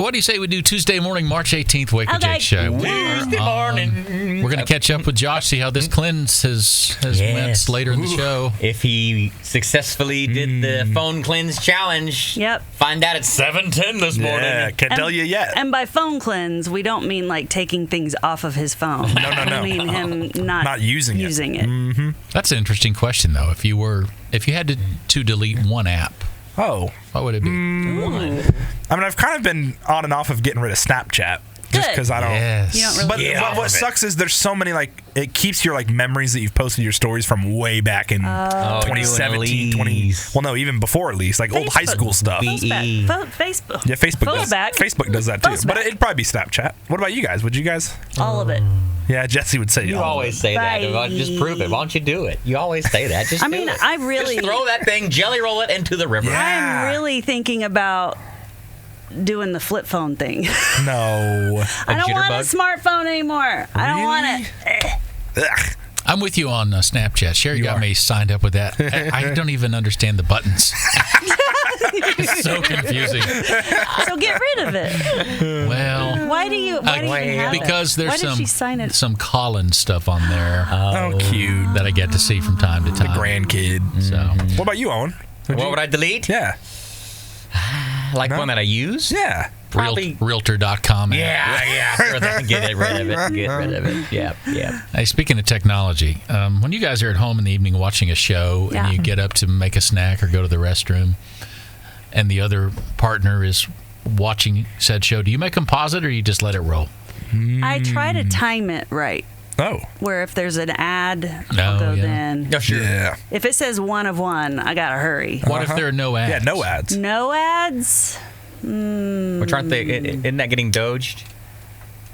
what do you say we do Tuesday morning, March 18th, Wake with Jake show? Tuesday morning. We're going to catch up with Josh, see how this cleanse has went later in the show. If he successfully did the phone cleanse challenge, find out at 7:10 this morning. Yeah, can't tell you yet. And by phone cleanse, we don't mean like taking things off of his phone. No. We mean him not using it. Mm-hmm. That's an interesting question, though. If you had to delete one app, what would it be? I mean, I've kind of been on and off of getting rid of Snapchat. Just because I don't. Yes. You don't really but what sucks is there's so many, like, it keeps your, like, memories that you've posted your stories from way back in 2017, well, no, even before at least, like old high school stuff. Facebook. Yeah, Facebook does that too. But it'd probably be Snapchat. What about you guys? Would you guys? All of it. Yeah, Jesse would say You always say that. Just prove it. Why don't you do it? You always say that. Just do it. I really just throw that thing, jelly roll it into the river. I'm really thinking about doing the flip phone thing. No. I don't want a smartphone anymore. I don't want it. I'm with you on Snapchat. Sherry got me signed up with that. I don't even understand the buttons. It's so confusing. So get rid of it. Well, why do you even have it? Because there's Why did she sign it? some Colin stuff on there. Oh, cute. That I get to see from time to time. The grandkid. So, what about you, Owen? What would I delete? Yeah. Like one that I use? Yeah. Probably Realtor.com. Yeah. Get rid of it. Yeah. Hey, speaking of technology, when you guys are at home in the evening watching a show and you get up to make a snack or go to the restroom and the other partner is watching said show, do you make them pause it or you just let it roll? I try to time it right. Oh. Where if there's an ad, I'll go then. No, sure. Yeah. If it says 1 of 1, I gotta hurry. What if there are no ads? Yeah, no ads. No ads? Which aren't they? Isn't that getting doged?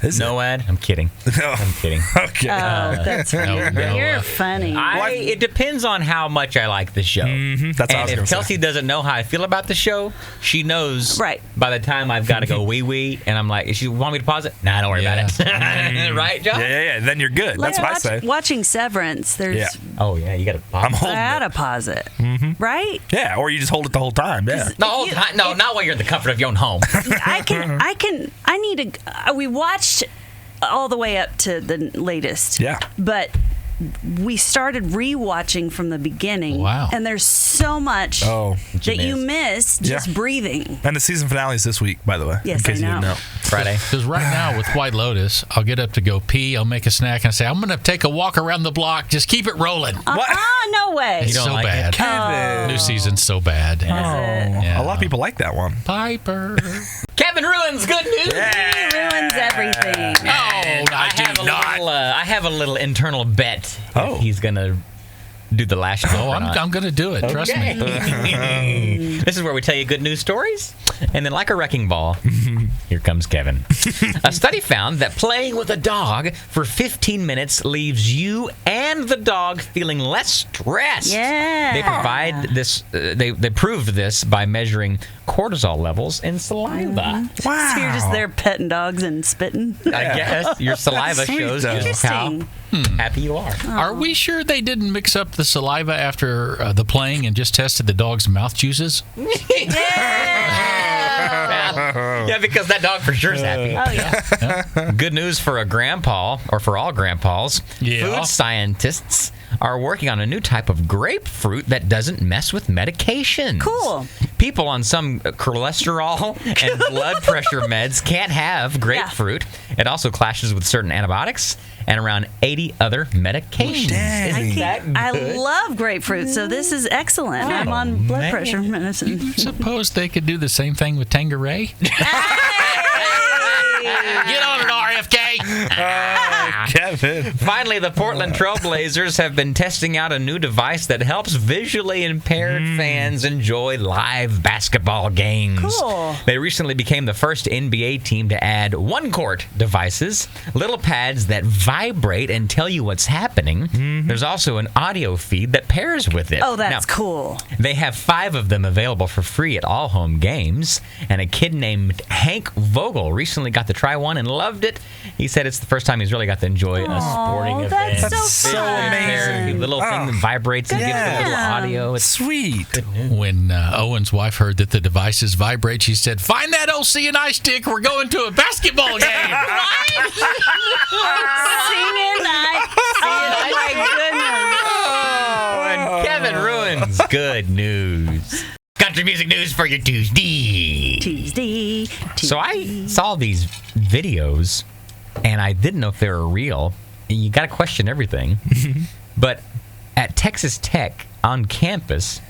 Is no ad? I'm kidding. I'm kidding. Okay. Oh, that's weird. You're funny. It depends on how much I like the show. Mm-hmm. That's what I was if gonna Kelsey doesn't know how I feel about the show, she knows by the time I've got to go wee-wee, and I'm like, you want me to pause it? Nah, don't worry about it. Right, John? Yeah. Then you're good. Like That's what I say. Watching Severance, there's... Oh, yeah, you got to pause it. I gotta pause it. Right? Yeah, or you just hold it the whole time. Yeah. No, not while you're in the comfort of your own home. We watched all the way up to the latest. Yeah. But we started rewatching from the beginning. Wow. And there's so much that you miss just breathing. And the season finale is this week, by the way. Yes, in case I know. You didn't know. Friday. Because right now with White Lotus, I'll get up to go pee, I'll make a snack, and I say, I'm going to take a walk around the block. Just keep it rolling. No way. It's so like bad. Kevin. New season's so bad. A lot of people like that one. Piper. Kevin ruins good news. He ruins everything. I have a little internal bet. If he's gonna do the last show. I'm going to do it. Trust me. This is where we tell you good news stories, and then like a wrecking ball, here comes Kevin. A study found that playing with a dog for 15 minutes leaves you and the dog feeling less stressed. Yeah. They provide this. They proved this by measuring cortisol levels in saliva. Wow. So you're just there petting dogs and spitting. I guess your saliva shows just how happy you are. Are we sure they didn't mix up the saliva after the playing and just tested the dog's mouth juices? Yeah, because that dog for sure is happy. Oh, yeah. Good news for a grandpa, or for all grandpas. Yeah. Food scientists are working on a new type of grapefruit that doesn't mess with medication. Cool. People on some cholesterol and blood pressure meds can't have grapefruit. It also clashes with certain antibiotics and around 80 other medications. I love grapefruit, so this is excellent. I'm on blood pressure medicine. Suppose they could do the same thing with Tangeray? Get on it, RFK! Kevin. Finally, the Portland Trailblazers have been testing out a new device that helps visually impaired fans enjoy live basketball games. Cool. They recently became the first NBA team to add one-court devices, little pads that vibrate and tell you what's happening. There's also an audio feed that pairs with it. Oh, that's cool. They have 5 of them available for free at all home games, and a kid named Hank Vogel recently got to try one and loved it. He said it's the first time he's really got to enjoy a sporting event. That's so amazing. The little thing that vibrates and gives it a little audio. It's Sweet. When Owen's wife heard that the devices vibrate, she said, "Find that old C&I stick. We're going to a basketball game." Singing night. Oh, my goodness. and Kevin ruins good news. Country music news for your Tuesday. So I saw these videos, and I didn't know if they were real. You got to question everything. But at Texas Tech on campus,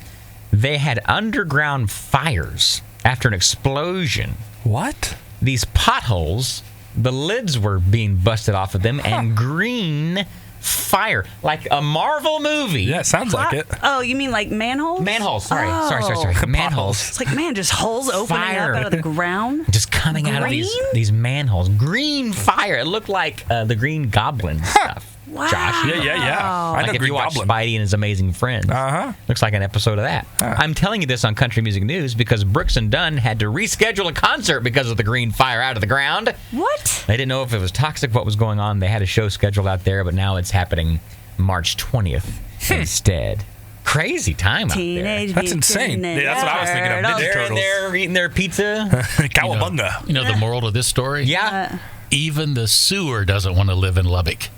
they had underground fires after an explosion. What? These potholes, the lids were being busted off of them, and green fire, like a Marvel movie. Yeah, sounds like it. Oh, you mean like manholes? Manholes. Sorry. Oh. Manholes. It's like, man, just holes opening Fire. up out of the ground. Just coming out of these manholes. Green fire. It looked like the Green Goblin stuff. Wow. Josh. Yeah. I Like know if Green you watch Goblin. Spidey and His Amazing Friends. Looks like an episode of that. I'm telling you this on Country Music News because Brooks and Dunn had to reschedule a concert because of the green fire out of the ground. What? They didn't know if it was toxic, what was going on. They had a show scheduled out there, but now it's happening March 20th instead. Crazy time out there. Teenage That's insane. Mutant Yeah, that's what I was thinking of. Ninja Ninja They're in there eating their pizza. Cowabunga. You know the moral of this story? Yeah. Even the sewer doesn't want to live in Lubbock. Get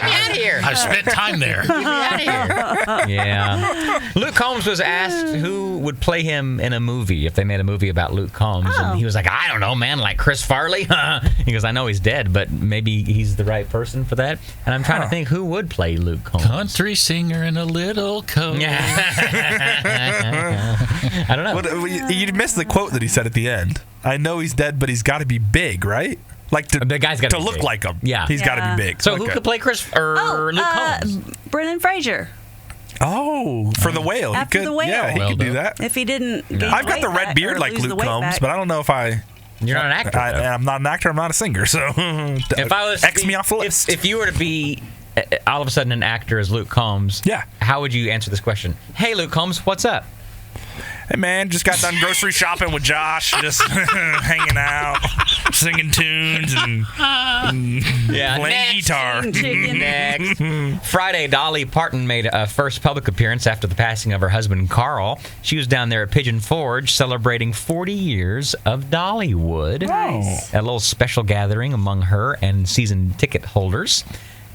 me out of here. I've spent time there. Get me out of here. Yeah. Luke Combs was asked who would play him in a movie if they made a movie about Luke Combs. And he was like, I don't know, man, like Chris Farley. He goes, I know he's dead, but maybe he's the right person for that. And I'm trying to think who would play Luke Combs. Country singer in a little coat. I don't know. You missed the quote that he said at the end. I know he's dead, but he's got to be big, right? Like The guy's gotta to be look big. like him. Yeah. He's got to be big. So who could play Chris or Luke Combs? Brendan Fraser. Oh, for the whale. After he could, the whale. Yeah, he Well could do done. that. If he didn't gain I've got weight the red back beard or like lose the Luke weight Combs, back. but I don't know if You're not an actor. though. I'm not an actor. I'm not a singer. So If I was X me off the list. If you were to be all of a sudden an actor as Luke Combs, Yeah. how would you answer this question? Hey, Luke Combs, what's up? Hey man, just got done grocery shopping with Josh, just hanging out, singing tunes and playing guitar. Chicken. Next. Friday, Dolly Parton made a first public appearance after the passing of her husband, Carl. She was down there at Pigeon Forge celebrating 40 years of Dollywood. Nice. A little special gathering among her and season ticket holders.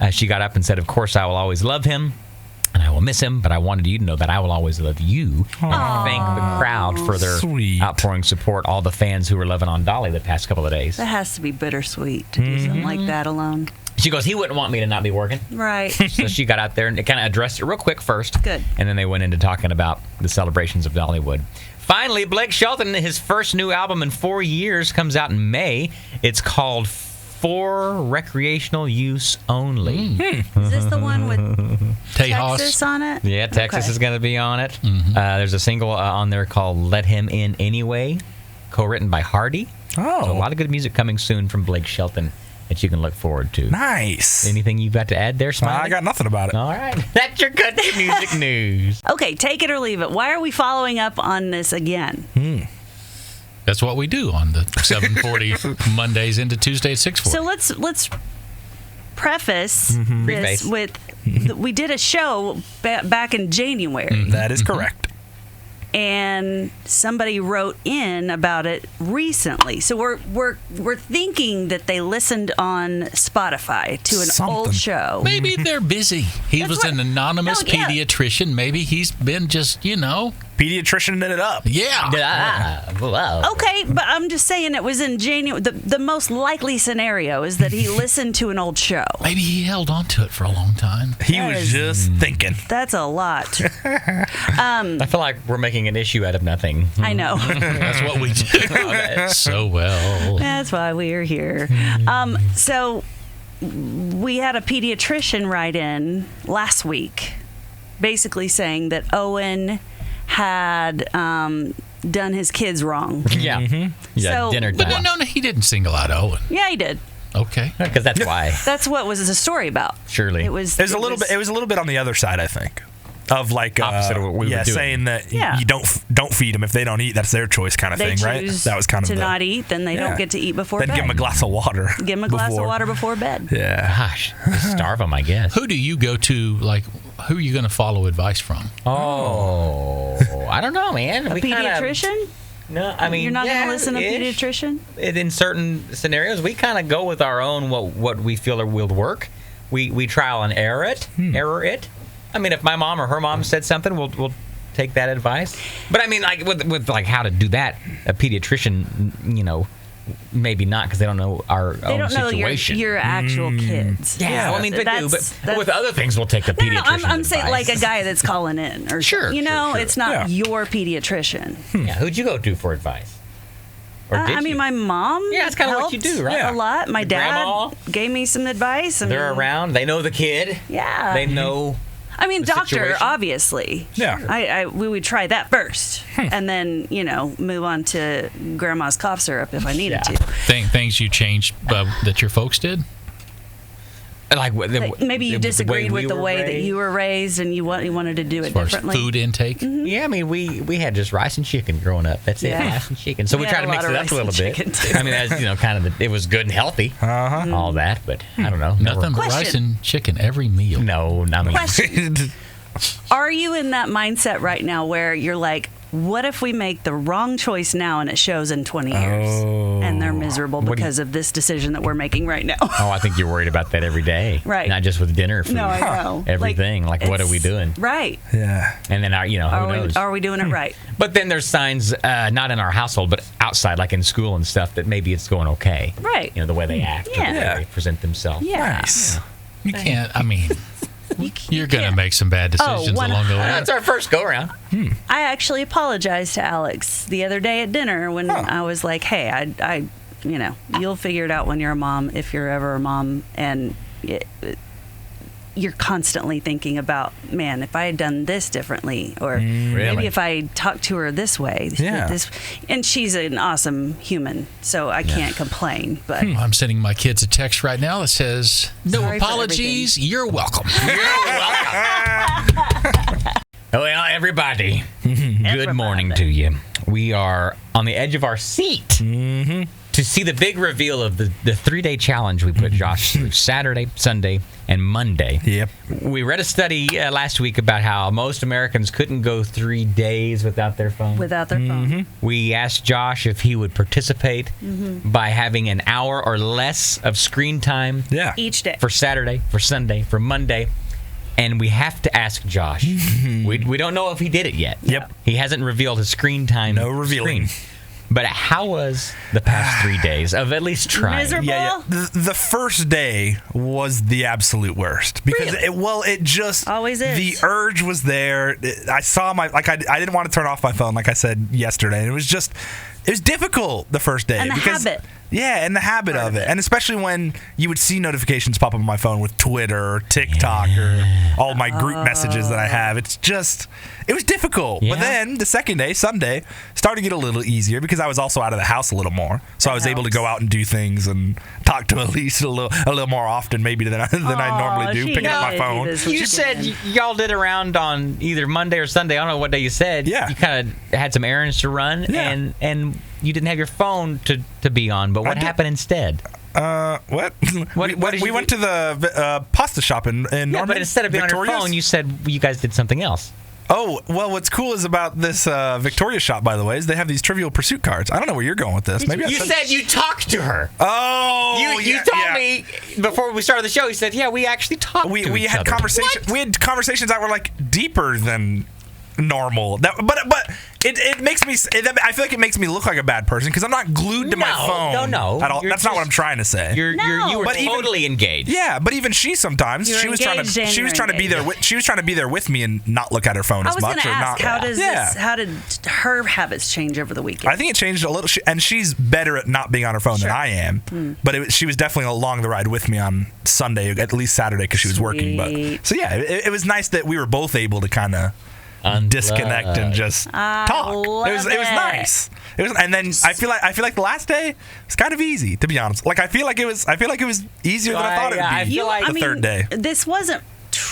She got up and said, of course, I will always love him. And I will miss him, but I wanted you to know that I will always love you. And thank the crowd for their outpouring support, all the fans who were loving on Dolly the past couple of days. That has to be bittersweet to do something like that alone. She goes, he wouldn't want me to not be working. Right. So she got out there and kind of addressed it real quick first. Good. And then they went into talking about the celebrations of Dollywood. Finally, Blake Shelton, his first new album in 4 years, comes out in May. It's called For Recreational Use Only. Is this the one with Tejas. Texas on it? Yeah, Texas Okay. is going to be on it. There's a single on there called Let Him In Anyway, co-written by Hardy. Oh. So a lot of good music coming soon from Blake Shelton that you can look forward to. Nice. Anything you've got to add there, Smiley? I got nothing about it. All right. That's your good music news. Okay, take it or leave it. Why are we following up on this again? That's what we do on the 7:40 Mondays into Tuesday at 6:40. So let's preface Preface. this with we did a show back in January, That is correct. and somebody wrote in about it recently. So we're thinking that they listened on Spotify to an old Something. show. Maybe they're busy. He That's was what- an anonymous No, yeah. pediatrician. Maybe he's been just, Pediatrician it up. yeah. Wow. Okay, but I'm just saying it was in January. The most likely scenario is that he listened to an old show. Maybe he held on to it for a long time. He That was is- just thinking. That's a lot. I feel like we're making an issue out of nothing. I know. That's what we do so well. That's why we're here. So we had a pediatrician write in last week, basically saying that Owen had done his kids wrong. Yeah. Yeah, So- dinner But time. no, he didn't single out Owen. Yeah, he did. Okay. Because that's why. That's what was the story about. Surely. It was. It was a little bit on the other side, I think. of like opposite of what we were doing. Saying that you don't feed them if they don't eat. That's their choice, kind of thing, right? That was kind of not eat, then they don't get to eat before bed. Then give them a glass of water. Give them a glass of water before bed. Yeah, gosh, starve them, I guess. Who do you go to? Like, who are you going to follow advice from? I don't know, man. A pediatrician? No, I mean, you're not going to listen to a pediatrician? In certain scenarios, we kind of go with our own what we feel will work. We trial and error it. I mean, if my mom or her mom said something, we'll take that advice. But I mean, like with like how to do that, a pediatrician, maybe not, because they don't know our own situation. Your actual kids. Yeah, well, I mean, but with other things, we'll take the pediatrician. I'm saying like a guy that's calling in, or sure. It's not your pediatrician. Yeah, who'd you go to for advice? I mean, my mom. Yeah, that's kind of what you do, right? A lot. My dad gave me some advice. They're around. They know the kid. Yeah. They know. I mean, doctor, situation. Obviously. Yeah. We would try that first, and then move on to grandma's cough syrup if I needed to. Things you changed that your folks did. Like maybe you disagreed with the way that you were raised, and you wanted to do it differently. Food intake. Mm-hmm. Yeah, I mean, we had just rice and chicken growing up. That's it, rice and chicken. So we tried to mix it up a little bit. I mean, as it was good and healthy, all that. But I don't know. Nothing but rice and chicken every meal. No, I mean. Question. Are you in that mindset right now where you're like, what if we make the wrong choice now and it shows in 20 years and they're miserable because of this decision that we're making right now? I think you're worried about that every day. Right. Not just with dinner food. No, I know. Everything. Like what are we doing? Right. Yeah. And then, who knows? Are we doing it right? But then there's signs, not in our household, but outside, like in school and stuff, that maybe it's going okay. Right. The way they act, or the way they present themselves. Yeah. Nice. You can't, you're going to make some bad decisions along the way. That's our first go-around. I actually apologized to Alex the other day at dinner when I was like, hey, I you'll figure it out when you're a mom, if you're ever a mom, and you're constantly thinking about, man, if I had done this differently, or maybe if I talked to her this way. And she's an awesome human, so I can't complain. But I'm sending my kids a text right now that says, no apologies, you're welcome. You're welcome. Well, everybody, good morning to you. We are on the edge of our seat to see the big reveal of the 3-day challenge we put Josh through Saturday, Sunday, and Monday. Yep. We read a study last week about how most Americans couldn't go 3 days without their phone. We asked Josh if he would participate by having an hour or less of screen time each day. For Saturday, for Sunday, for Monday. And we have to ask Josh. We don't know if he did it yet. Yep. He hasn't revealed his screen time. No revealing. But how was the past 3 days of at least trying? Miserable? Yeah. The first day was the absolute worst because it just always is. The urge was there. I saw I didn't want to turn off my phone, like I said yesterday, and it was difficult the first day. And the habit. Yeah, and the habit of it. And especially when you would see notifications pop up on my phone with Twitter or TikTok or all my group messages that I have. It was difficult. Yeah. But then the second day, Sunday, started to get a little easier because I was also out of the house a little more. So I was able to go out and do things and talk to Elise a little more often maybe than I normally do, picking up my phone. You said y'all did around on either Monday or Sunday. I don't know what day you said. Yeah. You kind of had some errands to run and you didn't have your phone to be on, but what happened instead? What? We went to the pasta shop in Norman. Yeah, but instead of being on your phone, you said you guys did something else. Oh, well, what's cool is about this Victoria shop, by the way, is they have these Trivial Pursuit cards. I don't know where you're going with this. Maybe you said you talked to her. Oh, you told me before we started the show. You said, "Yeah, we actually talked." We had conversations. We had conversations that were like deeper than normal. But it makes me. I feel like it makes me look like a bad person because I'm not glued to my phone. No, at all. That's not what I'm trying to say. You were totally engaged. Yeah, but even she sometimes she was trying to be there. She was trying to be there with me and not look at her phone as much. I was going to ask, how did her habits change over the weekend? I think it changed a little, and she's better at not being on her phone than I am. But she was definitely along the ride with me on Sunday, at least Saturday, because she was working. But so yeah, it was nice that we were both able to kind of disconnect and just talk. It was nice. And then I feel like the last day was kind of easy, to be honest. Like I feel like it was easier than I thought it would be. The third day. This wasn't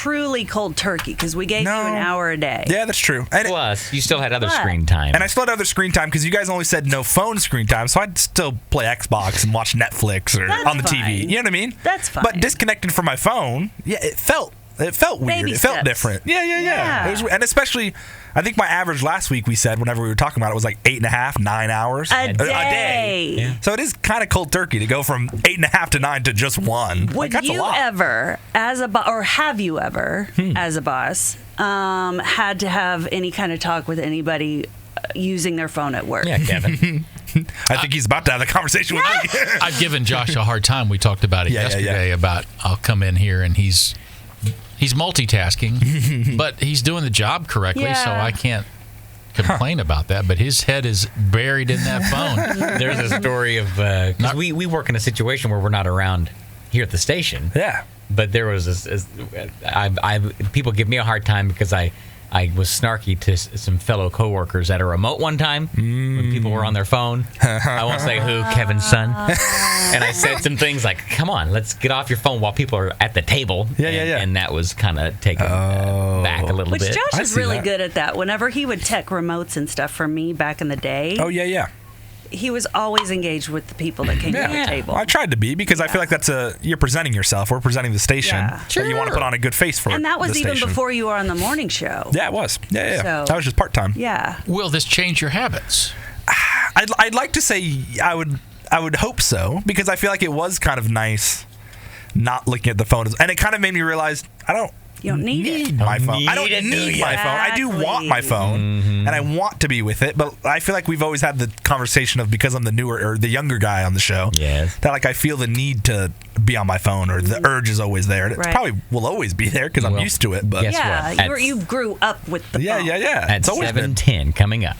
truly cold turkey because we gave you an hour a day. Yeah, that's true. And Plus, you still had other screen time. And I still had other screen time because you guys only said no phone screen time, so I'd still play Xbox and watch Netflix or on the TV. You know what I mean? That's fine. But disconnected from my phone, it felt weird. Baby it felt steps. different. Yeah. It was, and especially, I think my average last week, we said, whenever we were talking about it, was like 8.5, 9 hours. A day. Yeah. So it is kind of cold turkey to go from 8.5 to 9 to just 1. Would that's you a lot. ever, as a or have you ever, as a boss, had to have any kind of talk with anybody using their phone at work? Yeah, Kevin. I think he's about to have a conversation with me. I've given Josh a hard time. We talked about it yesterday about I'll come in here and he's multitasking, but he's doing the job correctly, so I can't complain about that. But his head is buried in that phone. There's a story of because we work in a situation where we're not around here at the station. Yeah. But there was people give me a hard time because I was snarky to some fellow coworkers at a remote one time when people were on their phone. I won't say who, Kevin's son. And I said some things like, come on, let's get off your phone while people are at the table. Yeah. And that was kind of taken back a little Which bit. Josh I is see really that. good at that. Whenever he would tech remotes and stuff for me back in the day, Yeah. he was always engaged with the people that came to the table. I tried to be because I feel like you're presenting yourself. We're presenting the station. Yeah. But you want to put on a good face for it. And that was the even station. before you were on the morning show. Yeah, it was. Yeah. So- That was just part time. Yeah. Will this change your habits? I'd like to say I would hope so because I feel like it was kind of nice not looking at the phone, and it kind of made me realize You don't need it. my phone. Need I don't it, do need you? my phone. I do want my phone, and I want to be with it. But I feel like we've always had the conversation of because I'm the newer or the younger guy on the show. Yes. That like I feel the need to be on my phone, or the urge is always there. It Right. probably will always be there because I'm Well, used to it. But guess Yeah, what? you grew up with the yeah. phone. At It's always been. 7:10 coming up,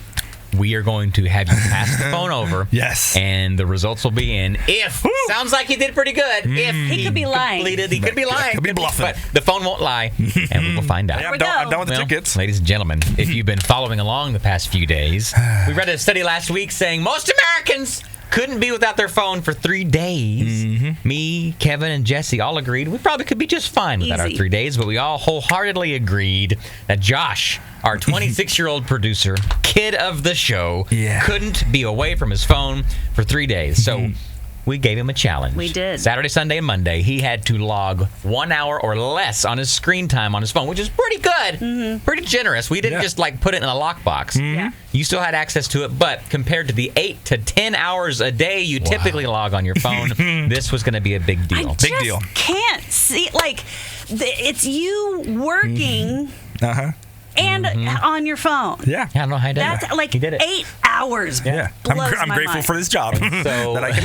we are going to have you pass the phone over. Yes. And the results will be in. Sounds like he did pretty good. If He could be lying. He could be lying. Could be bluffing. But the phone won't lie, and we will find out. Yeah, we I'm go. done with the Well, tickets. ladies and gentlemen, if you've been following along the past few days, we read a study last week saying most Americans couldn't be without their phone for 3 days. Me, Kevin, and Jesse all agreed we probably could be just fine without our Easy. 3 days, but we all wholeheartedly agreed that Josh, our 26-year-old producer, kid of the show, couldn't be away from his phone for 3 days. So we gave him a challenge. We did. Saturday, Sunday, and Monday, he had to log 1 hour or less on his screen time on his phone, which is pretty good, pretty generous. We didn't just like put it in a lockbox. Yeah. You still had access to it, but compared to the 8 to 10 hours a day you typically log on your phone, this was going to be a big deal. I Big just deal. can't see, like, it's you working and on your phone. Yeah. I don't know how he did That's it. like He did it. 8 hours. Yeah. Blows I'm my grateful mind. for this job So that I can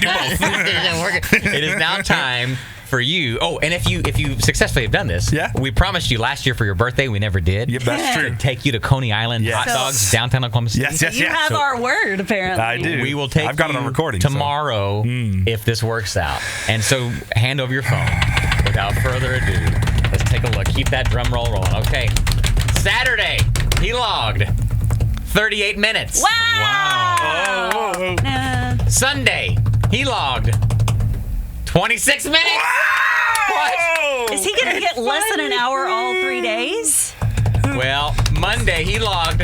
do both. it is now time for you. Oh, and if you successfully have done this, we promised you last year for your birthday. We never did. Yep, that's true. To take you to Coney Island Yes. hot dogs downtown Oklahoma City. Yes. You have our word, apparently. I do. We will take I've got it on you recording, so. tomorrow if this works out. And so hand over your phone. Without further ado, let's take a look. Keep that drum roll rolling. Okay. Saturday, he logged 38 minutes. Wow! Sunday, he logged 26 minutes. What? Is he going to get less than an hour all 3 days? Well, Monday, he logged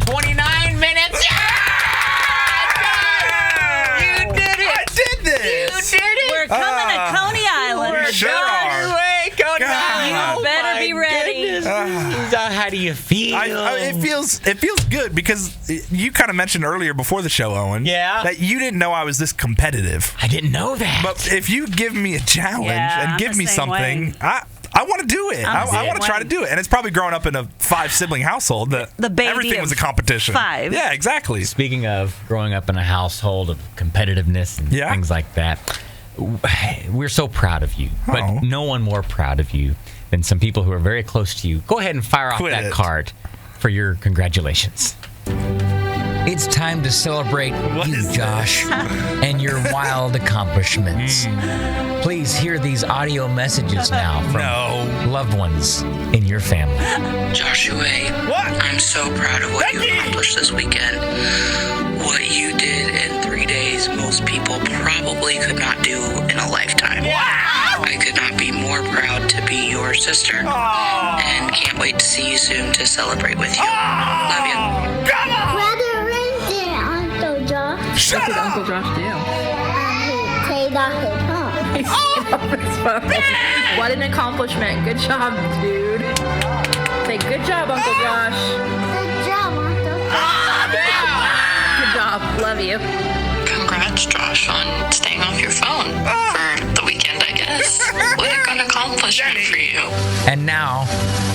29 minutes. You did it. I did this. You did it. We're coming to Coney Island. We're sure on our are. way, Coney Island. You Oh, better my be ready. goodness. How do you feel? It feels good because you kind of mentioned earlier before the show, Owen. Yeah. That you didn't know I was this competitive. I didn't know that. But if you give me a challenge Yeah, and give I'm me the same something, way. I want to do it. I'm the I want same to try way. to do it. And it's probably growing up in a 5-sibling household that The baby everything was a of competition. 5. Yeah, exactly. Speaking of growing up in a household of competitiveness and things like that, we're so proud of you. Oh. But no one more proud of you than some people who are very close to you. Go ahead and fire off Quit that it. card for your congratulations. It's time to celebrate you, Josh, and your wild accomplishments. Please hear these audio messages now from loved ones in your family. Joshua, I'm so proud of what you accomplished this weekend. What you did in 3 days, most people probably could not do in a lifetime. Wow! I could not be more proud to be your your sister. And can't wait to see you soon to celebrate with you. Love you. Brother Lindsay and Uncle Josh. What did Uncle Josh do? He played off his phone. He stayed off his phone. What an accomplishment. Good job, dude. Say, good job, Uncle Josh. Good job, Uncle Josh. Good job. Love you. Congrats, Josh, on staying off your phone for the weekend, I guess. What a good accomplishment for you. And now,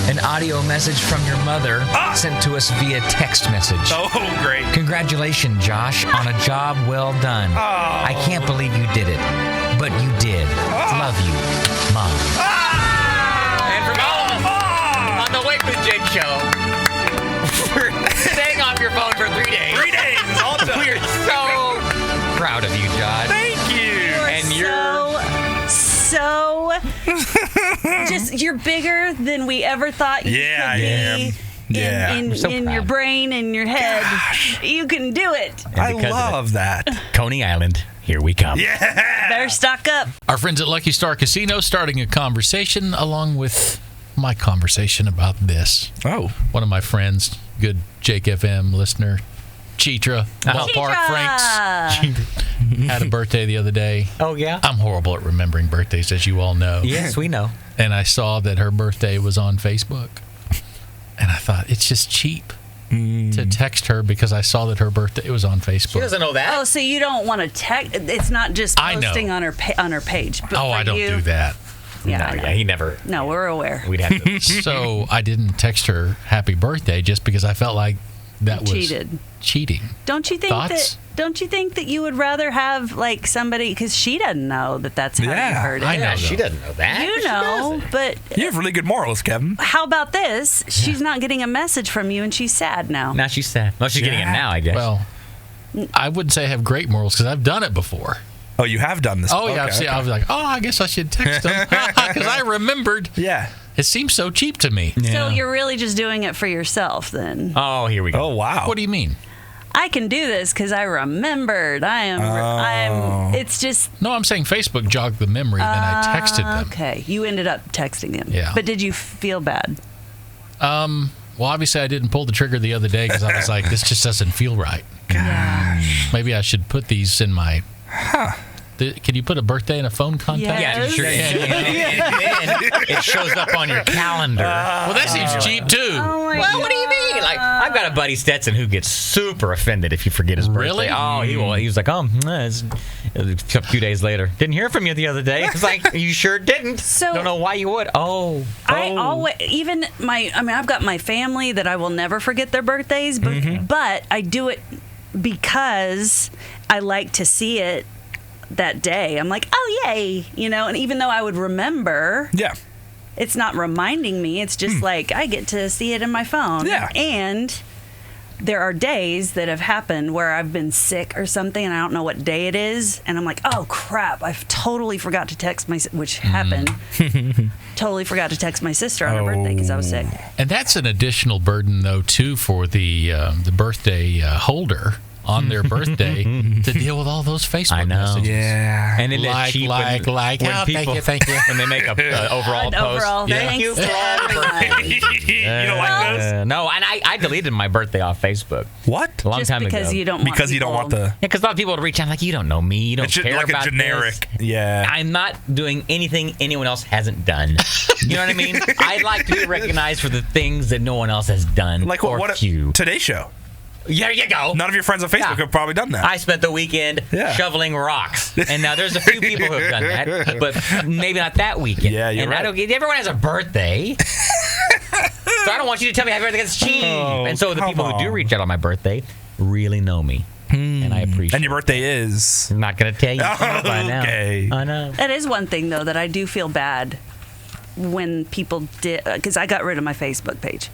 an audio message from your mother sent to us via text message. Oh, great. Congratulations, Josh, on a job well done. I can't believe you did it, but you did. Love you, Mom. And from all of us on the Wake with Jake show, for staying off your phone for 3 days. 3 days, all done. We're so proud of you, Josh. Thank you. And you're bigger than we ever thought you Yeah, could I am. be. Yeah. In, I'm so in your proud. brain, in your head. Gosh. You can do it. I because of love that. Coney Island, here we come. Yeah. Better stock up. Our friends at Lucky Star Casino starting a conversation along with my conversation about this. Oh. One of my friends, good Jake FM listener, Chitra, Ballpark Franks, had a birthday the other day. Oh, yeah? I'm horrible at remembering birthdays, as you all know. Yes, we know. And I saw that her birthday was on Facebook. And I thought, it's just cheap to text her because I saw that her birthday was on Facebook. She doesn't know that. Oh, so you don't want to text? It's not just I know. posting on her page. But Oh, for I don't you, do that. Yeah, No, he never. No, we're aware. We'd have to. So I didn't text her happy birthday just because I felt like that was cheating. Don't you think Thoughts? Don't you think that you would rather have like somebody, because she doesn't know that that's how you Yeah, heard it. I know. Yeah, she doesn't know that. You She know, doesn't. but You have really good morals, Kevin. how about this? She's not getting a message from you, and she's sad now. Now she's sad. Well, she's getting it now, I guess. Well, I wouldn't say I have great morals because I've done it before. Oh, you have done this. Oh, yeah. Okay, I was like, I guess I should text them because I remembered. Yeah. It seems so cheap to me. So you're really just doing it for yourself then. Oh, here we go. Oh, wow. What do you mean? I can do this because I remembered. I'm. It's just. No, I'm saying Facebook jogged the memory, then I texted them. Okay, you ended up texting them. Yeah. But did you feel bad? Well, obviously, I didn't pull the trigger the other day because I was like, this just doesn't feel right. Gosh. Maybe I should put these in my. Can you put a birthday in a phone contact? Yeah, you sure can. And then it shows up on your calendar. Well, that seems cheap too. Oh my Well, what do you mean? Like, I've got a buddy Stetson who gets super offended if you forget his birthday. Really? Oh, he was like, it's a few days later. Didn't hear from you the other day. It's like, you sure didn't. So- don't know why you would. I always, even I've got my family that I will never forget their birthdays, but I do it because I like to see it that day. I'm like, oh, yay, and even though I would remember, Yeah. it's not reminding me. It's just like I get to see it in my phone. Yeah. And there are days that have happened where I've been sick or something and I don't know what day it is. And I'm like, oh, crap. I totally forgot to text which happened. Totally forgot to text my sister on her birthday because I was sick. And that's an additional burden, though, too, for the birthday holder on their birthday to deal with all those Facebook messages. Yeah. And isn't it cheap when people, thank you. when they make a overall post. Overall, Yeah. thanks You to everyone. You don't like those? No, and I deleted my birthday off Facebook What? a long Just time because ago. you don't want Because you don't want the. Yeah, because a lot of people would reach out like, you don't know me, you don't It's just care like about a generic. this. Yeah. I'm not doing anything anyone else hasn't done. You know what I mean? I like to be recognized for the things that no one else has done. Like or what? few. Today's show. There you go. None of your friends on Facebook Yeah. have probably done that. I spent the weekend shoveling rocks, and now there's a few people who have done that, but maybe not that weekend. Yeah, you're and right. I don't get. Everyone has a birthday, so I don't want you to tell me happy birthday. That's cheap. Oh, and so the come people who do on. reach out on my birthday really know me, and I appreciate. And your birthday is. I'm not gonna tell you by now. Okay. I know. That is one thing, though, that I do feel bad when people did, because I got rid of my Facebook page.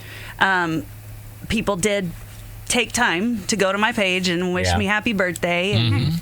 People did take time to go to my page and wish me happy birthday,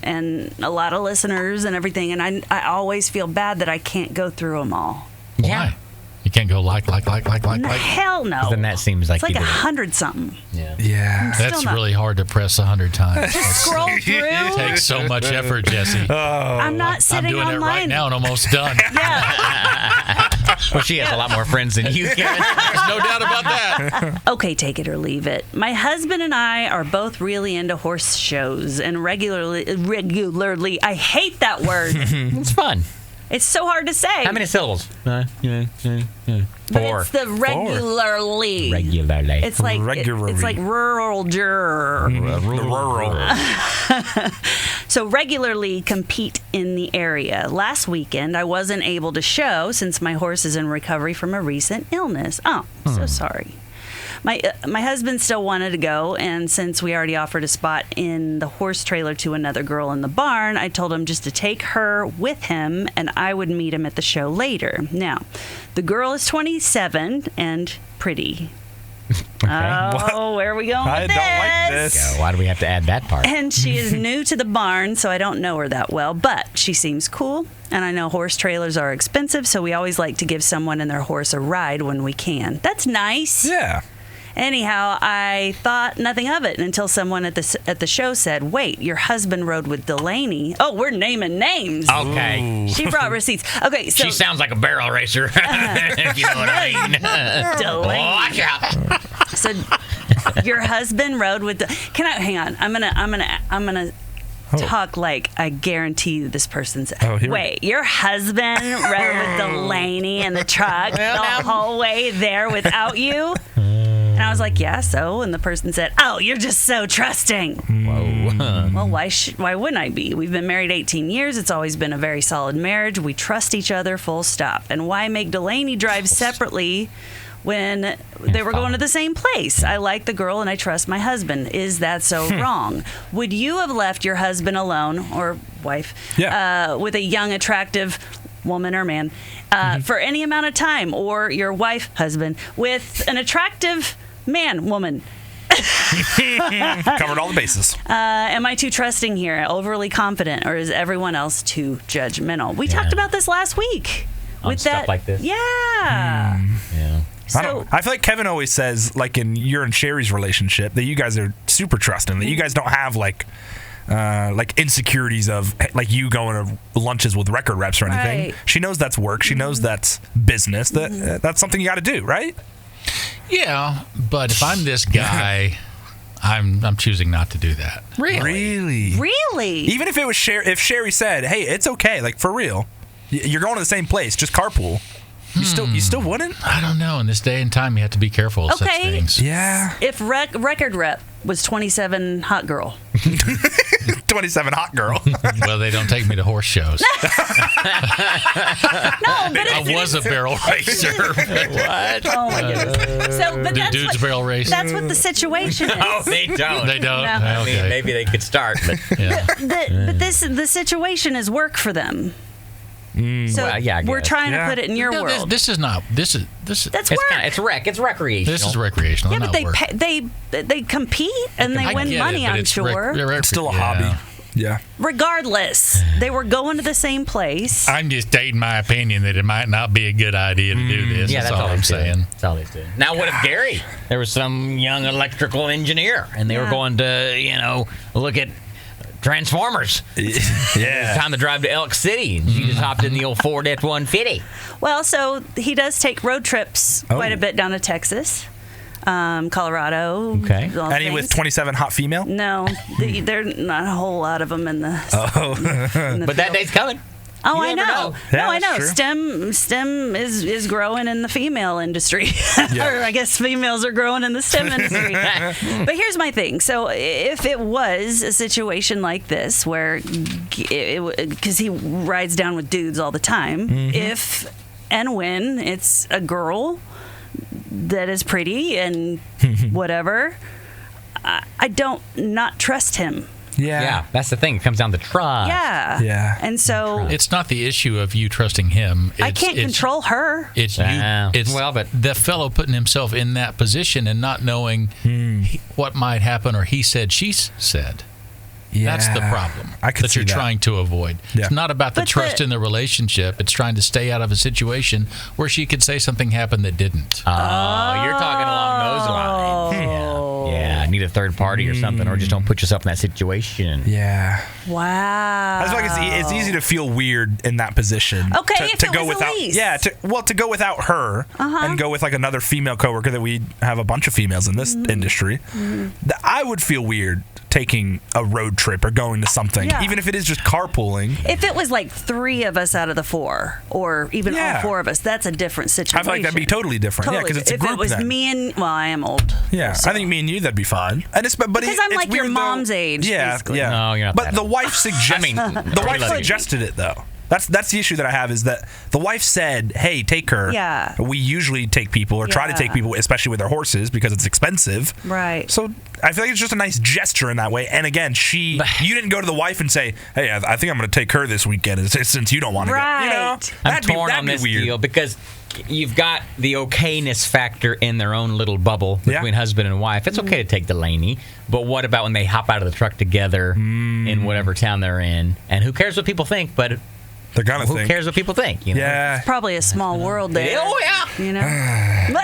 and a lot of listeners and everything, and I always feel bad that I can't go through them all. Why? You can't go like. Hell no. Then that seems like it's like you did it. 100-something. Yeah. That's really hard to press 100 times. Just scroll through. It takes so much effort, Jesse. I'm not sitting I'm doing online. it right now and almost done. Yeah. Well, she has a lot more friends than you, Karen. There's no doubt about that. Okay, take it or leave it. My husband and I are both really into horse shows and regularly. I hate that word. It's fun. It's so hard to say. How many syllables? But 4. it's the regularly. Regularly. It's like Regularly. it's like rural juror. Rural. So regularly compete in the area. Last weekend, I wasn't able to show since my horse is in recovery from a recent illness. Oh, so sorry. My husband still wanted to go, and since we already offered a spot in the horse trailer to another girl in the barn, I told him just to take her with him, and I would meet him at the show later. Now, the girl is 27 and pretty. Oh, where are we going with I this? don't like this. Why do we have to add that part? And she is new to the barn, so I don't know her that well, but she seems cool. And I know horse trailers are expensive, so we always like to give someone and their horse a ride when we can. That's nice. Yeah. Anyhow, I thought nothing of it until someone at the show said, "Wait, your husband rode with Delaney." Oh, we're naming names. Okay. She brought receipts. Okay, so She sounds like a barrel racer, if you know what I mean. Delaney. Watch out. So your husband rode with Can I hang on? I'm gonna talk like I guarantee you this person's. Wait, your husband rode with Delaney in the truck the whole way there without you? And I was like, yeah, so? And the person said, oh, you're just so trusting. Whoa. Well, why wouldn't I be? We've been married 18 years. It's always been a very solid marriage. We trust each other, full stop. And why make Delaney drive separately when they were going to the same place? I like the girl and I trust my husband. Is that so wrong? Would you have left your husband alone, or wife, with a young, attractive woman or man for any amount of time, or your wife, husband, with an attractive man, woman? Covered all the bases. Am I too trusting here, overly confident, or is everyone else too judgmental? We talked about this last week. On with stuff that, like this? Yeah. Yeah. So, I feel like Kevin always says, like in your and Sherry's relationship, that you guys are super trusting, that you guys don't have like insecurities of like you going to lunches with record reps or anything. Right. She knows that's work. She knows that's business. That's something you got to do, right? Yeah, but if I'm this guy, I'm choosing not to do that. Really? Even if it was if Sherry said, "Hey, it's okay," like for real, you're going to the same place, just carpool. You still wouldn't? I don't know. In this day and time, you have to be careful of such things. Yeah. if record rep was 27 hot girl. 27 hot girl. Well, they don't take me to horse shows. No, but I was a barrel racer. What? Oh my goodness. So, but Do that's dudes what, barrel race? That's what the Oh, situation is. they don't. They don't? No. I mean, Okay. maybe they could start, but Yeah. But the situation is work for them. So well, yeah, I we're guess. trying to put it in your No, world. This is not. This is. That's it's work. it's recreational. This is recreational. Yeah, not but they work. they compete and they I win get money. it, but I'm it's sure. It's still a hobby. Yeah. Regardless, they were going to the same place. I'm just stating my opinion that it might not be a good idea to do this. Yeah, that's all I'm saying. That's all he's doing. Now, what if Gary? There was some young electrical engineer, and they were going to, look at Transformers. Yeah. Time to drive to Elk City, and she just hopped in the old Ford F-150. Well, so he does take road trips quite a bit down to Texas, Colorado. Okay. all Any with things. 27 hot female? No, there are not a whole lot of them in the. in the But that field. day's coming. Oh, You I never know. know. Yeah, No, I know. that's true. STEM is growing in the female industry, or I guess females are growing in the STEM industry. But here's my thing. So if it was a situation like this, where because he rides down with dudes all the time, if and when it's a girl that is pretty and whatever, I don't not trust him. Yeah, that's the thing. It comes down to trust. Yeah. Yeah. And so It's not the issue of you trusting him. I can't control her. It's you. It's but the fellow putting himself in that position and not knowing what might happen, or he said, she said. That's the problem I could that see you're that. trying to avoid. Yeah. It's not about the But trust in the relationship. It's trying to stay out of a situation where she could say something happened that didn't. Oh, you're talking along those lines. Yeah, need a third party or something, or just don't put yourself in that situation. Yeah. Wow. I just feel like it's easy to feel weird in that position. Okay, to, if to it go was without, Elise. yeah, to go without her and go with like another female coworker that we have a bunch of females in this industry. I would feel weird taking a road trip or going to something, Yeah. even if it is just carpooling. If it was like 3 of us out of the 4, or even all Yeah. 4 of us, that's a different situation. I feel like that'd be totally different. Yeah, because it's a if group it was then. me and, well, I am old. Yeah, so. I think me and you, that'd be fine. And but Because I'm it's like your weird, though. mom's age, Yeah, basically. yeah. No, you're not But that the old. wife suggested. The wife lucky. suggested it though. That's the issue that I have is that the wife said, "Hey, take her." Yeah. We usually take people or try to take Yeah. people, especially with their horses, because it's expensive. Right. So I feel like it's just a nice gesture in that way. And again, you didn't go to the wife and say, "Hey, I think I'm going to take her this weekend since you don't want to go." You know, Right. I'm that'd be torn on this weird. deal because you've got the okayness factor in their own little bubble between husband and wife. It's okay to take Delaney, but what about when they hop out of the truck together in whatever town they're in? And who cares what people think? But They're gonna who think. cares what people think? You know? Yeah. Probably a small world there. Oh yeah. You know?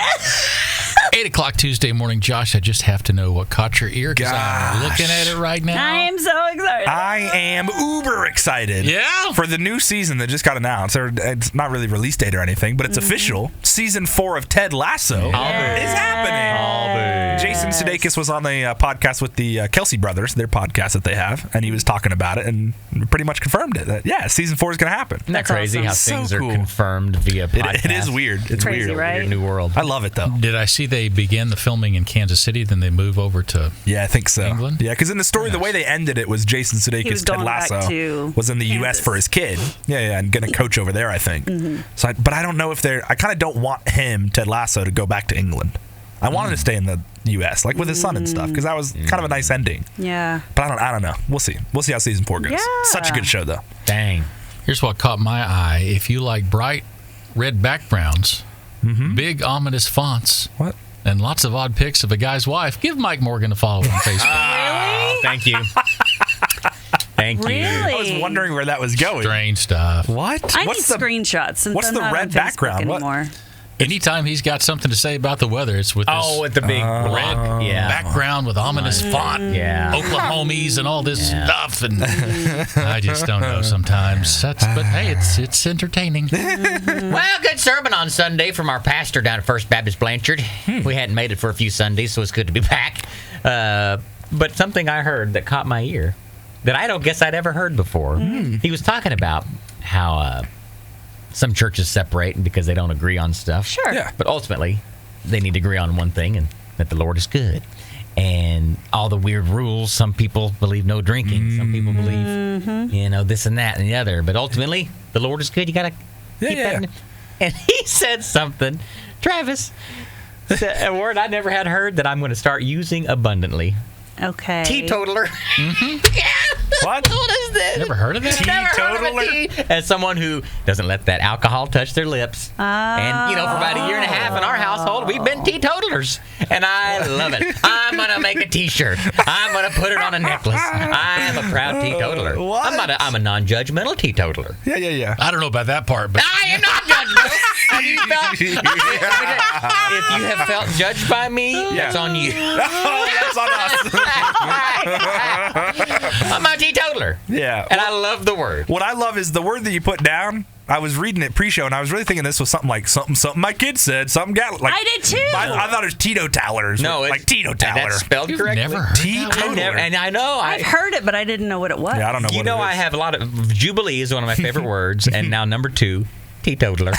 8 o'clock Tuesday morning. Josh, I just have to know what caught your ear because I'm Gosh. looking at it right now. I am so excited. I am uber excited. Yeah? For the new season that just got announced. It's not really release date or anything, but it's official. Season 4 of Ted Lasso is happening. Jason Sudeikis was on the podcast with the Kelsey brothers, their podcast that they have, and he was talking about it and pretty much confirmed it. That, season 4 is going to happen. Isn't that That's crazy awesome. how So things cool. are confirmed via podcast? It is weird. It's Crazy, weird. right? Your new world. I love it though. Did I see they began the filming in Kansas City, then they move over to... Yeah, I think so. England? Yeah, because in the story, the way they ended it was Jason He was Sudeikis, Ted going back Lasso, to was in the U.S. Kansas. for his kid. Yeah, and going to coach over there, I think. So, but I don't know if they're. I kind of don't want him, Ted Lasso, to go back to England. I want him to stay in the U.S., like with his son and stuff, because that was kind of a nice ending. Yeah. But I don't know. We'll see. We'll see how season 4 goes. Yeah. Such a good show, though. Dang. Here's what caught my eye. If you like bright red backgrounds, big ominous fonts, What? and lots of odd pics of a guy's wife, give Mike Morgan a follow on Facebook. Oh, thank you. Thank you. Really? I was wondering where that was going. Strange stuff. What? I need What's the screenshots since what's I'm the not red on Facebook background? What- anymore. Anytime he's got something to say about the weather, it's with this Oh, with the big red yeah. background with ominous font, Yeah. Oklahomies and all this stuff, and I just don't know sometimes. But hey, it's entertaining. Well, good sermon on Sunday from our pastor down at First Baptist Blanchard. We hadn't made it for a few Sundays, so it's good to be back. But something I heard that caught my ear that I don't guess I'd ever heard before. He was talking about how some churches separate because they don't agree on stuff. Sure. Yeah. But ultimately, they need to agree on one thing, and that the Lord is good. And all the weird rules, some people believe no drinking. Some people believe, this and that and the other. But ultimately, the Lord is good. You got to keep that. yeah. And he said something, Travis, said a word I never had heard that I'm going to start using abundantly. Okay. Teetotaler. What? What is this? Never heard of that? Never heard of a Teetotaler? tea. As someone who doesn't let that alcohol touch their lips. And, for about a year and a half in our household, we've been teetotalers. And I love it. I'm going to make a T-shirt. I'm going to put it on a necklace. I am a proud teetotaler. What? I'm a non-judgmental teetotaler. Yeah. I don't know about that part, but I am not judgmental. Have you felt, if you have felt judged by me, that's on you. Oh, that's on us. I'm a teetotaler. Yeah. And I love the word. What I love is the word that you put down. I was reading it pre-show, and I was really thinking this was something like something my kid said. Something got like. I did too. I thought it was teetotalers. No, like teetotaler. That's spelled you've correctly. never heard that Teetotaler. I never, and I know I've heard it, but I didn't know what it was. Yeah, I don't know You what know, it is. I have a lot of Jubilee is one of my favorite words, and now number 2, teetotaler.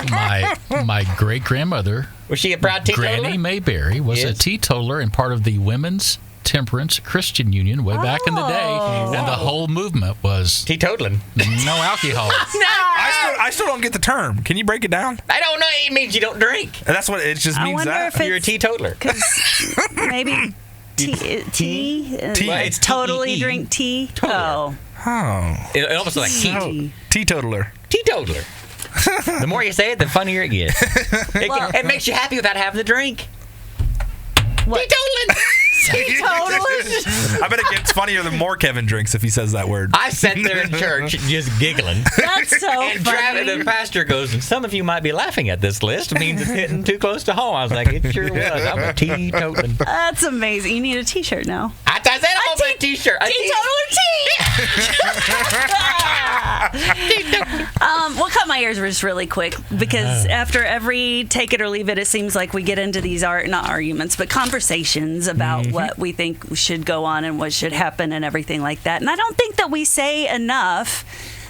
my great grandmother, Was she a proud teetotaler? Granny Mayberry, was a Yes. teetotaler and part of the Women's Temperance Christian Union way back in the day, and the whole movement was Teetotaling. no alcohol. I still don't get the term. Can you break it down? I don't know. It means you don't drink. And that's what it just I means. wonder That if You're a teetotaler. maybe tea. Well, it's totally T-E-E. drink tea. Totaler. oh, It almost like Tea. teetotaler. teetotaler. The more you say it, the funnier it gets. It makes you happy without having to drink. What? Teetotaling. Teetotalers. I bet it gets funnier the more Kevin drinks if he says that word. I sat there in church just giggling. That's so And funny. the pastor goes, and some of you might be laughing at this list. It means it's hitting too close to home. I was like, it sure was. I'm a teetotaler. That's amazing. You need a T-shirt now. I said I'm a T-shirt. We'll cut my ears just really quick because after every take it or leave it seems like we get into these not arguments, but conversations about what we think should go on and what should happen and everything like that. And I don't think that we say enough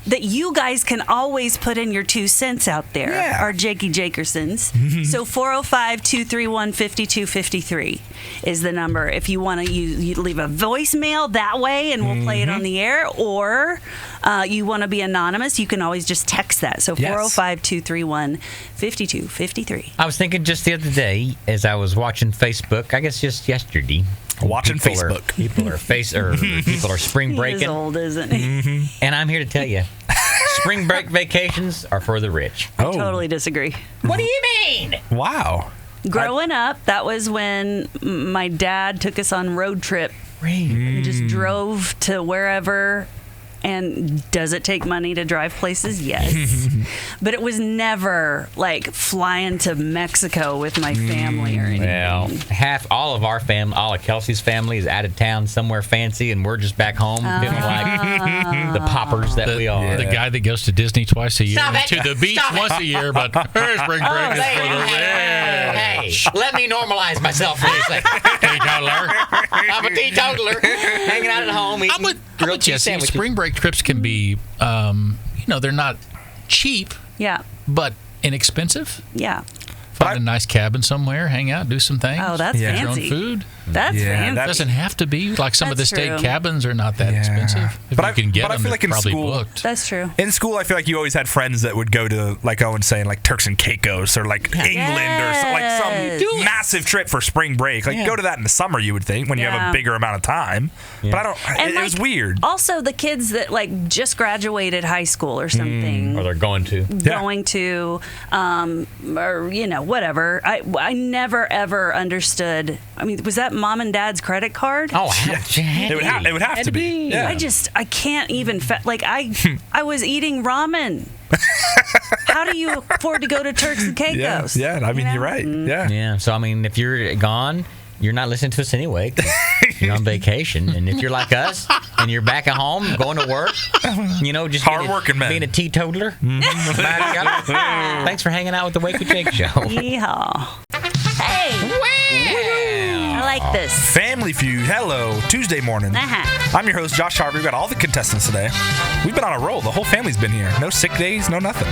that you guys can always put in your 2 cents out there, our Jakey Jakersons. So 405-231-5253 is the number. If you want to you leave a voicemail that way and we'll play it on the air, or you want to be anonymous, you can always just text that. So 405-231-5253. I was thinking just the other day as I was watching Facebook, I guess just yesterday. Watching Facebook. People are spring breaking. He is old, isn't he? And I'm here to tell you, spring break vacations are for the rich. I totally disagree. What do you mean? Wow. Growing up, that was when my dad took us on road trip. We just drove to wherever. And does it take money to drive places? Yes. But it was never like flying to Mexico with my family or anything. Well, all of our family, all of Kelsey's family is out of town somewhere fancy, and we're just back home feeling like the paupers that we are. The guy that goes to Disney twice a year, Stop it. to the beach Stop it. once a year, but spring break is for the rich. Hey, let me normalize myself for a second. Teetotaler. I'm a teetotaler, hanging out at home eating I'm with grilled cheese Jesse. sandwiches. Spring break trips can be, they're not cheap, Yeah. but inexpensive. Yeah. Find a nice cabin somewhere, hang out, do some things. Oh, that's Get your own fancy. food. That's fancy. It doesn't have to be like some of the That's state true. cabins are not that expensive. If But you I- can get but I them, feel they're like in probably school- booked. That's true. In school, I feel like you always had friends that would go to, like Owen's saying, like Turks and Caicos or like England or like some massive trip for spring break. Like go to that in the summer, you would think, when you have a bigger amount of time. But I don't. And It was weird. Also, the kids that like just graduated high school or something, Or they're going to. going to, or whatever. I never ever understood. I mean, was that mom and dad's credit card? Oh, It would have to be. Yeah. I can't even I was eating ramen. How do you afford to go to Turks and Caicos? Yeah. I mean, you're right. Yeah. Yeah. So, I mean, if you're gone, you're not listening to us anyway. 'Cause you're on vacation. And if you're like us and you're back at home, going to work, just Hard-working men. being a teetotaler. Back up. Thanks for hanging out with the Wake with Jake show. Yeehaw. Hey. I like this. Family Feud. Hello. Tuesday morning. I'm your host, Josh Harvey. We've got all the contestants today. We've been on a roll. The whole family's been here. No sick days, no nothing.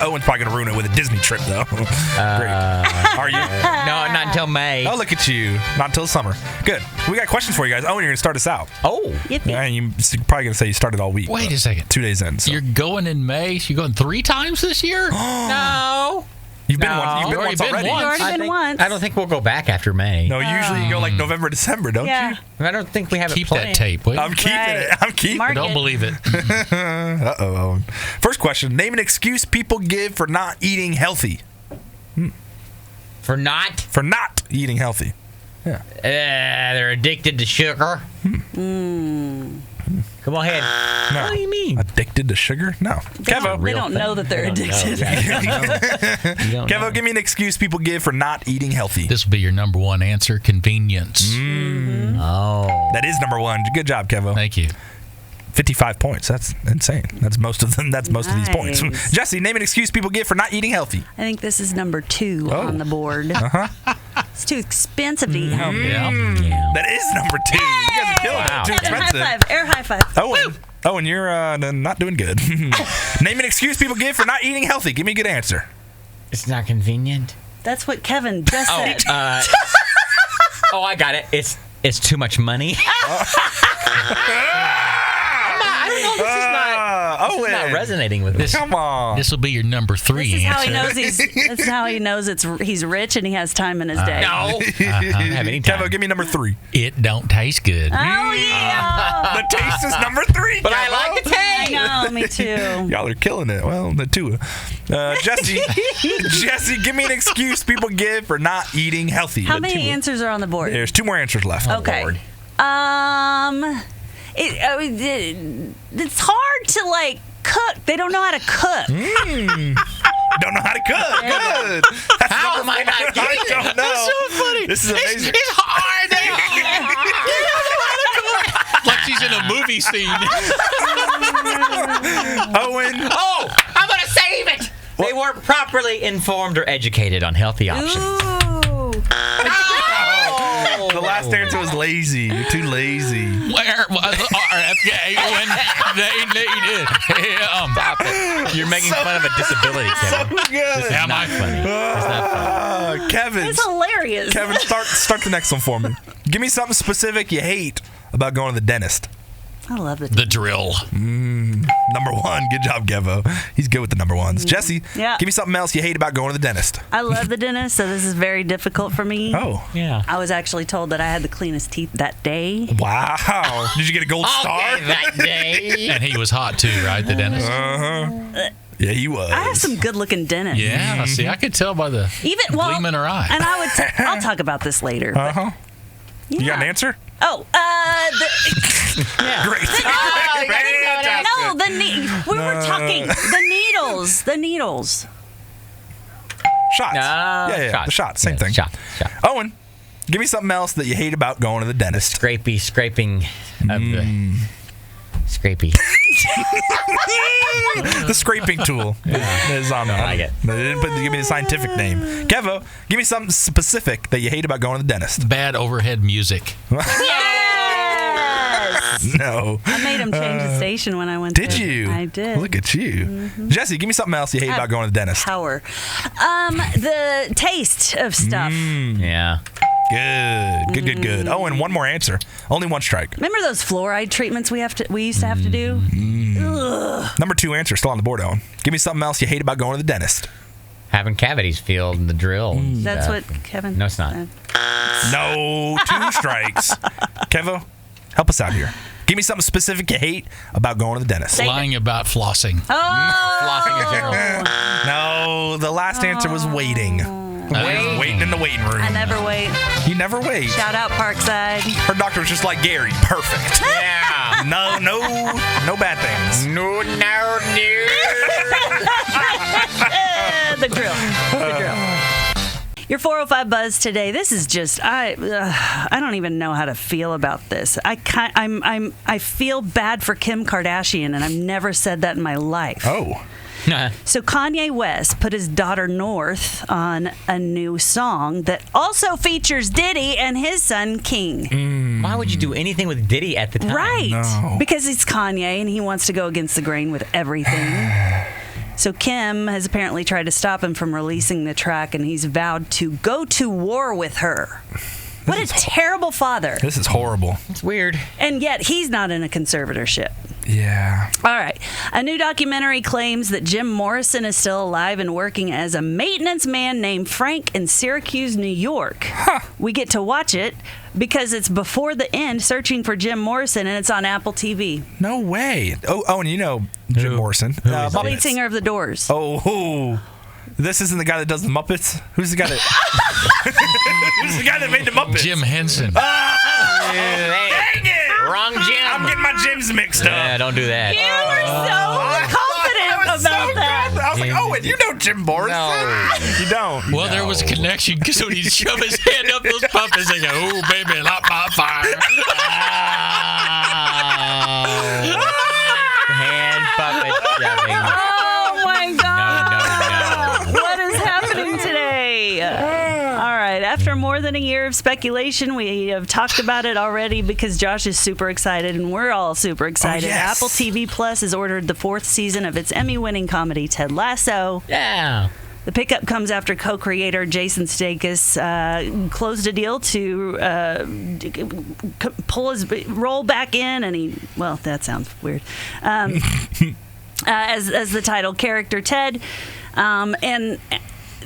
Owen's probably going to ruin it with a Disney trip, though. Great. Are you? No, not until May. Oh, look at you. Not until summer. Good. We got questions for you guys. Owen, you're going to start us out. Oh. Yippee. And you're probably going to say you started all week. Wait a second. 2 days in. So. You're going in May? You're going 3 times this year? No. You've been No. once. You've been once already. You've already been once. I don't think we'll go back after May. No, usually you go like November, December, don't Yeah. you? I don't think we have Keep it planned. that tape, will you? I'm keeping Right. it. I'm keeping Mark it. Don't believe it. Uh-oh, Owen. First question. Name an excuse people give for not eating healthy. For not? For not eating healthy. They're addicted to sugar. Come on ahead. No. What do you mean? Addicted to sugar? No. Kevo. They don't know that they're addicted. Kevo, give me an excuse people give for not eating healthy. This will be your number one answer: convenience. Oh. That is number one. Good job, Kevo. Thank you. 55 points. That's insane. That's most of them. That's most of these points. Nice. Jesse, name an excuse people give for not eating healthy. I think this is number 2 on the board. It's too expensive to eat healthy. Yeah. That is number 2. You guys are killing Wow. it. Too Air high expensive. five. Air high five. Owen, you're not doing good. Name an excuse people give for not eating healthy. Give me a good answer. It's not convenient. That's what Kevin just said. Oh, I got it. It's too much money. I don't know. This is not. Owen. Not resonating with this. Come on. This will be your number 3 This is answer. how he knows this is how he knows he's rich and he has time in his day. No. I don't have any time. Kevo, give me number 3. It don't taste good. Oh yeah. The taste is number 3. But I Kevo. like the I taste. know, me too. Y'all are killing it. Well, the two. Jesse, give me an excuse people give for not eating healthy. How many answers are on the board? There's 2 more answers left. Okay. Lord. It's hard to like cook. They don't know how to cook. Don't know how to cook. Good. That's How number am I not 4. getting I don't know. That's so funny. This is amazing. It's hard. Like she's in a movie scene. Owen. Oh, I'm going to save it. They weren't properly informed or educated on healthy options. Ooh. The last answer was lazy. You're too lazy. Where was RFK when they needed him? Stop it. You're making fun of a disability, Kevin. So good. This is Am not I? funny. It's not funny. Kevin. It's hilarious. Kevin, start the next one for me. Give me something specific you hate about going to the dentist. I love it. The drill. Number 1. Good job, Kevo. He's good with the number ones. Jesse, Yeah. give me something else you hate about going to the dentist. I love the dentist, so this is very difficult for me. Oh. Yeah. I was actually told that I had the cleanest teeth that day. Wow. Did you get a gold star? Okay, that day. And he was hot too, right? The dentist. Yeah, he was. I have some good-looking dentists. Yeah. See, I could tell by the gleam in her eye. And I would. I'll talk about this later. but- Uh-huh. You got an answer? Oh, Great. no, we were talking the needles. Shots. Yeah, Shot. the shot. Same Yeah, thing. Shot. Owen, give me something else that you hate about going to the dentist. Scraping of the scrapey. The scraping tool is on there. I like it. They didn't give me the scientific name. Kevo, give me something specific that you hate about going to the dentist. Bad overhead music. Yes. No. I made him change the station when I went. Did there. you? I did. Look at you. Jesse, give me something else you hate about going to the dentist. Power. The taste of stuff. Yeah. Good. Oh, and one more answer. Only one strike. Remember those fluoride treatments we used to have to do? Ugh. Number 2 answer still on the board, Owen. Give me something else you hate about going to the dentist. Having cavities filled in the drill. and That's stuff. what Kevin. No, it's not. said. No, 2 strikes. Kevo, help us out here. Give me something specific you hate about going to the dentist. Lying about flossing. Flossing in general. No, the last answer was waiting. Waiting in the waiting room. I never wait. You never wait. Shout out Parkside. Her doctor was just like Gary, perfect. Yeah. No bad things. No. The drill. Your 405 buzz today. This is just I don't even know how to feel about this. I feel bad for Kim Kardashian, and I've never said that in my life. Oh. So Kanye West put his daughter North on a new song that also features Diddy and his son King. Why would you do anything with Diddy at the time? Right. No. Because it's Kanye and he wants to go against the grain with everything. So Kim has apparently tried to stop him from releasing the track, and he's vowed to go to war with her. What a terrible father. This is horrible. It's weird. And yet he's not in a conservatorship. Yeah. All right. A new documentary claims that Jim Morrison is still alive and working as a maintenance man named Frank in Syracuse, New York. We get to watch it because it's Before the End, Searching for Jim Morrison, and it's on Apple TV. No way. Oh, and you know Jim Morrison. is it? The lead singer of The Doors. Oh. This isn't the guy that does the Muppets? Who's the guy that... Who's the guy that made the Muppets? Jim Henson. Hey, Dang it! wrong Jim. I'm getting my Jims mixed up. Yeah, don't do that. You were so confident about that. I was like, oh, and you know Jim Morrison? No. You don't. Well, there was a connection because when he'd shove his hand up those puppets, they go, "Oh, baby, light my fire." Hand puppet shoving. Oh, my God. No. What is happening today? All right. After more than a year of speculation, we have talked about it already because Josh is super excited and we're all super excited. Oh, yes. Apple TV Plus has ordered the 4th season of its Emmy-winning comedy Ted Lasso. Yeah. The pickup comes after co-creator Jason Sudeikis closed a deal to pull his role back in, and well, that sounds weird. as the title character, Ted. And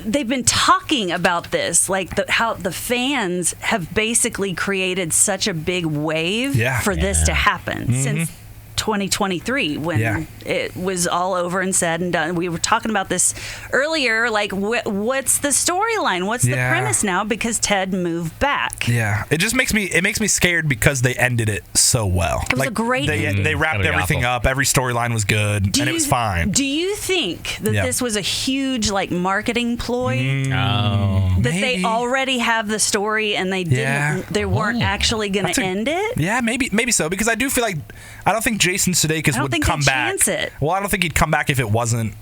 they've been talking about this, like how the fans have basically created such a big wave for this to happen since 2023 when it was all over and said and done. We were talking about this earlier, like what's the storyline? What's the premise now? Because Ted moved back. Yeah, it just makes me scared because they ended it so well. It was a great ending. They wrapped everything up. Every storyline was good, and it was fine. Do you think that this was a huge like marketing ploy? That they already have the story and they didn't. They weren't actually going to end it. Yeah, maybe so, because I do feel like I don't think Jason Sudeikis would come back. Well, I don't think he'd come back if it wasn't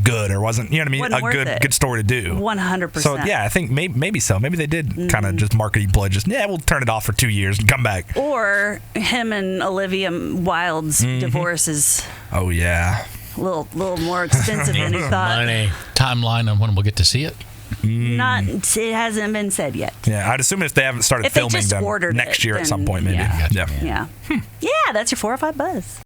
good or wasn't, you know what I mean, a good story to do. 100%. So yeah, I think maybe so. Maybe they did kind of just marketing ploy. Just we'll turn it off for 2 years and come back. Or him and Olivia Wilde's divorce is. Oh yeah. A little more expensive than he thought. Money. Timeline on when we'll get to see it. It hasn't been said yet. Yeah, I'd assume if they haven't started filming them next year at some point, maybe. Yeah, that's your 4 or 5 buzz.